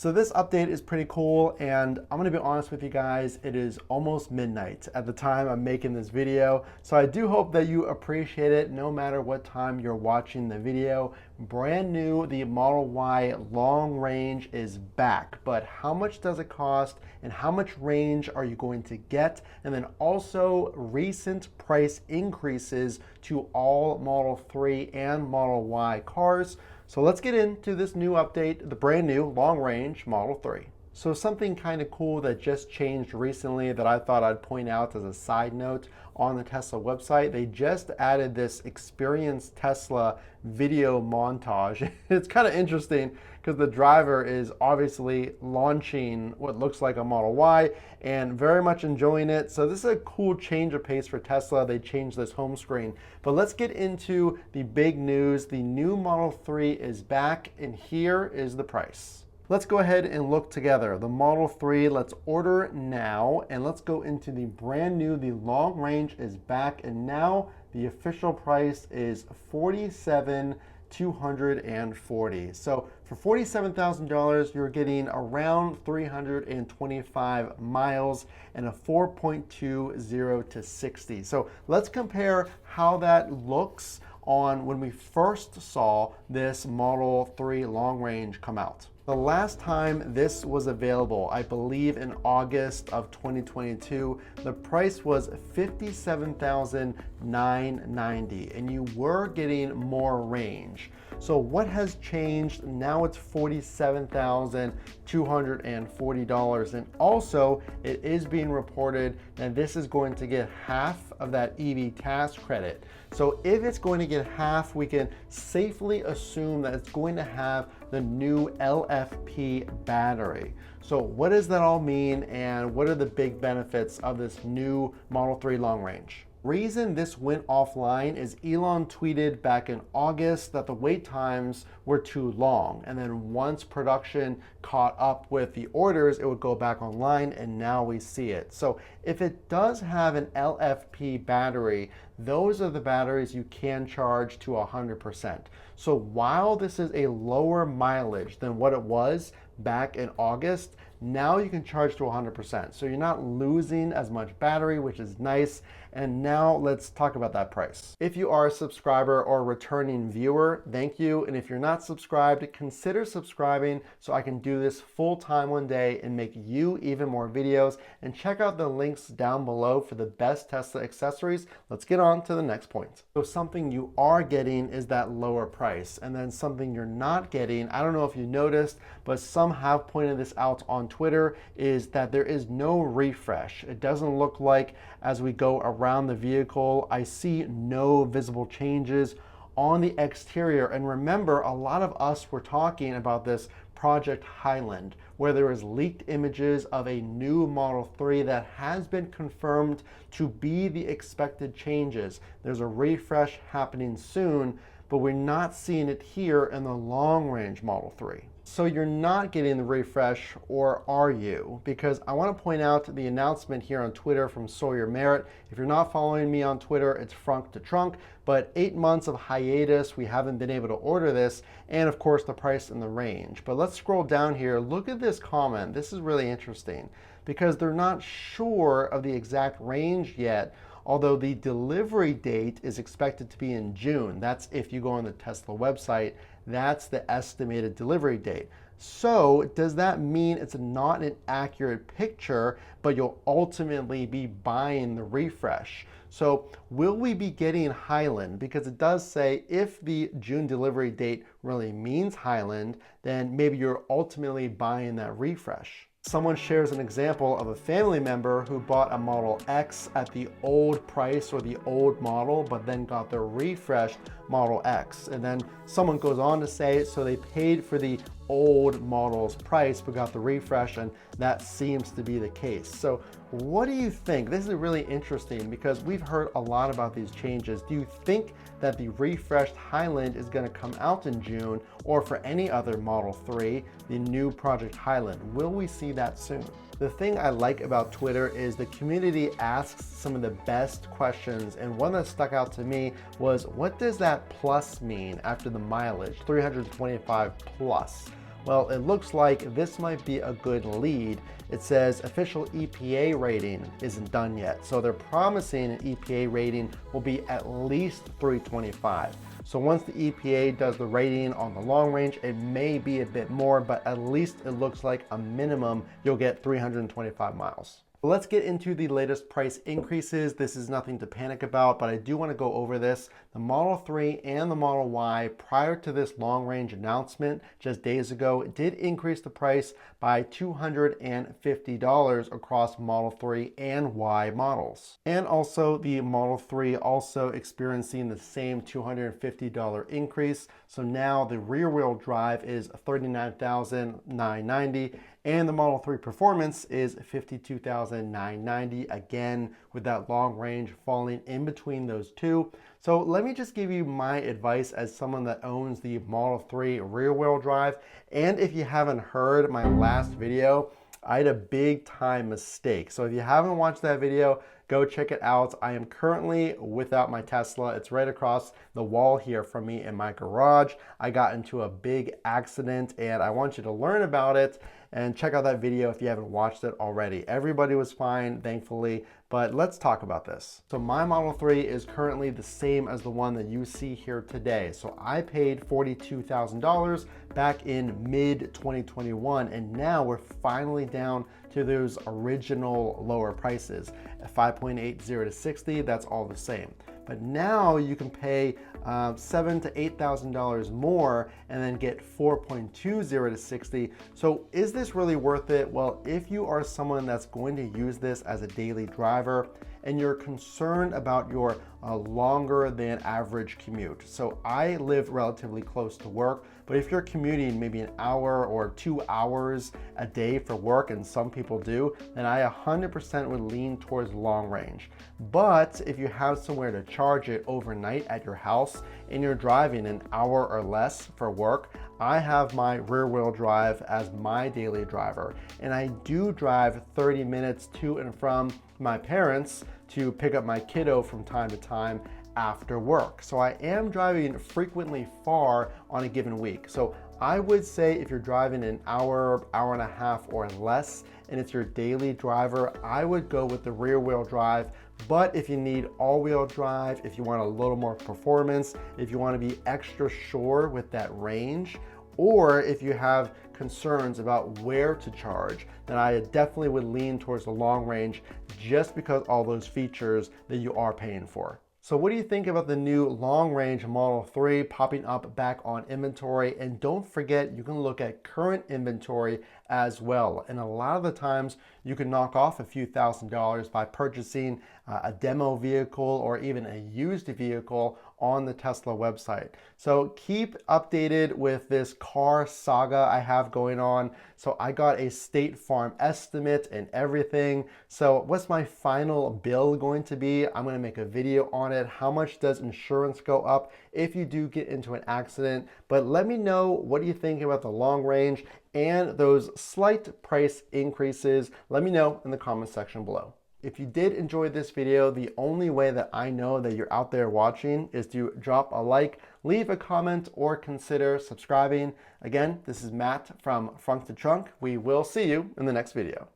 So this update is pretty cool, and I'm gonna be honest with you guys, it is almost midnight at the time I'm making this video. So I do hope that you appreciate it no matter what time you're watching the video. Brand new, the Model Y long range is back, but how much does it cost and how much range are you going to get? And then also recent price increases to all Model 3 and Model Y cars. So let's get into this new update, the brand new long range Model 3. So something kind of cool that just changed recently that I thought I'd point out as a side note on the Tesla website, they just added this Experience Tesla video montage. It's kind of interesting because the driver is obviously launching what looks like a Model Y and very much enjoying it. So this is a cool change of pace for Tesla. They changed this home screen. But let's get into the big news. The new Model 3 is back, and here is the price. Let's go ahead and look together. The Model 3, let's order now, and let's go into the brand new, the long range is back, and now the official price is $47,240. So for $47,000, you're getting around 325 miles and a 4.20 to 60. So let's compare how that looks on when we first saw this Model 3 long range come out. The last time this was available, I believe in August of 2022, the price was $57,990 and you were getting more range. So what has changed? Now it's $47,240, and also it is being reported that this is going to get half of that EV tax credit. So if it's going to get half, we can safely assume that it's going to have the new LFP battery. So what does that all mean, and what are the big benefits of this new Model 3 long range? Reason this went offline is Elon tweeted back in August that the wait times were too long, and then once production caught up with the orders, it would go back online, and now we see it. So if it does have an LFP battery, those are the batteries you can charge to 100%. So while this is a lower mileage than what it was back in August, now you can charge to 100%. So you're not losing as much battery, which is nice. And now let's talk about that price. If you are a subscriber or a returning viewer, thank you. And if you're not subscribed, consider subscribing so I can do this full time one day and make you even more videos. And check out the links down below for the best Tesla accessories. Let's get on to the next point. So something you are getting is that lower price. And then something you're not getting, I don't know if you noticed, but some have pointed this out on Twitter, is that there is no refresh. It doesn't look like as we go around the vehicle, I see no visible changes on the exterior. And remember, a lot of us were talking about this Project HIGHLAND, where there was leaked images of a new Model 3 that has been confirmed to be the expected changes. There's a refresh happening soon, but we're not seeing it here in the long range Model 3. So you're not getting the refresh, or are you? Because I want to point out the announcement here on Twitter from Sawyer Merritt. If you're not following me on Twitter, it's Frunk to Trunk, but 8 months of hiatus, we haven't been able to order this, and of course the price and the range. But let's scroll down here. Look at this comment. This is really interesting because they're not sure of the exact range yet, although the delivery date is expected to be in June. That's if you go on the Tesla website, that's the estimated delivery date. So does that mean it's not an accurate picture, but you'll ultimately be buying the refresh? So will we be getting HIGHLAND? Because it does say if the June delivery date really means HIGHLAND, then maybe you're ultimately buying that refresh. Someone shares an example of a family member who bought a Model X at the old price or the old model, but then got the refreshed Model X. And then someone goes on to say, so they paid for the old model's price, but got the refresh, and that seems to be the case. So what do you think? This is really interesting because we've heard a lot about these changes. Do you think that the refreshed HIGHLAND is going to come out in June, or for any other Model 3, the new Project HIGHLAND? Will we see that soon? The thing I like about Twitter is the community asks some of the best questions, and one that stuck out to me was, what does that plus mean after the mileage, 325 plus? Well, it looks like this might be a good lead. It says official EPA rating isn't done yet. So they're promising an EPA rating will be at least 325. So once the EPA does the rating on the long range, it may be a bit more, but at least it looks like a minimum you'll get 325 miles. Let's get into the latest price increases. This is nothing to panic about, but I do want to go over this. The Model 3 and the Model Y, prior to this long range announcement just days ago, did increase the price by $250 across Model 3 and Y models. And also the Model 3 also experiencing the same $250 increase. So now the rear wheel drive is $39,990 and the Model 3 Performance is $52,990, again with that long range falling in between those two. So let me just give you my advice as someone that owns the Model 3 rear wheel drive. And if you haven't heard my last video, I had a big time mistake. So if you haven't watched that video, go check it out. I am currently without my Tesla. It's right across the wall here from me in my garage. I got into a big accident and I want you to learn about it and check out that video if you haven't watched it already. Everybody was fine, thankfully, but let's talk about this. So my Model 3 is currently the same as the one that you see here today. So I paid $42,000 back in mid-2021, and now we're finally down to those original lower prices. At 5.80 to 60, that's all the same. But now you can pay $7,000 to $8,000 more and then get 4.20 to 60. So is this really worth it? Well, if you are someone that's going to use this as a daily driver and you're concerned about your longer than average commute. So I live relatively close to work, but if you're commuting maybe an hour or 2 hours a day for work, and some people do, then I 100% would lean towards long range. But if you have somewhere to charge it overnight at your house and you're driving an hour or less for work, I have my rear wheel drive as my daily driver. And I do drive 30 minutes to and from my parents to pick up my kiddo from time to time after work. So I am driving frequently far on a given week. So I would say if you're driving an hour, hour and a half or less, and it's your daily driver, I would go with the rear wheel drive. But if you need all-wheel drive, if you want a little more performance, if you want to be extra sure with that range, or if you have concerns about where to charge, then I definitely would lean towards the long range just because all those features that you are paying for. So what do you think about the new long range Model 3 popping up back on inventory? And don't forget, you can look at current inventory as well. And a lot of the times you can knock off a few $1,000s by purchasing a demo vehicle or even a used vehicle on the Tesla website. So keep updated with this car saga I have going on. So I got a State Farm estimate and everything. So what's my final bill going to be? I'm going to make a video on it. How much does insurance go up if you do get into an accident? But let me know, what do you think about the long range and those slight price increases? Let me know in the comment section below. If you did enjoy this video, the only way that I know that you're out there watching is to drop a like, leave a comment, or consider subscribing. Again, this is Matt from Frunk to Trunk. We will see you in the next video.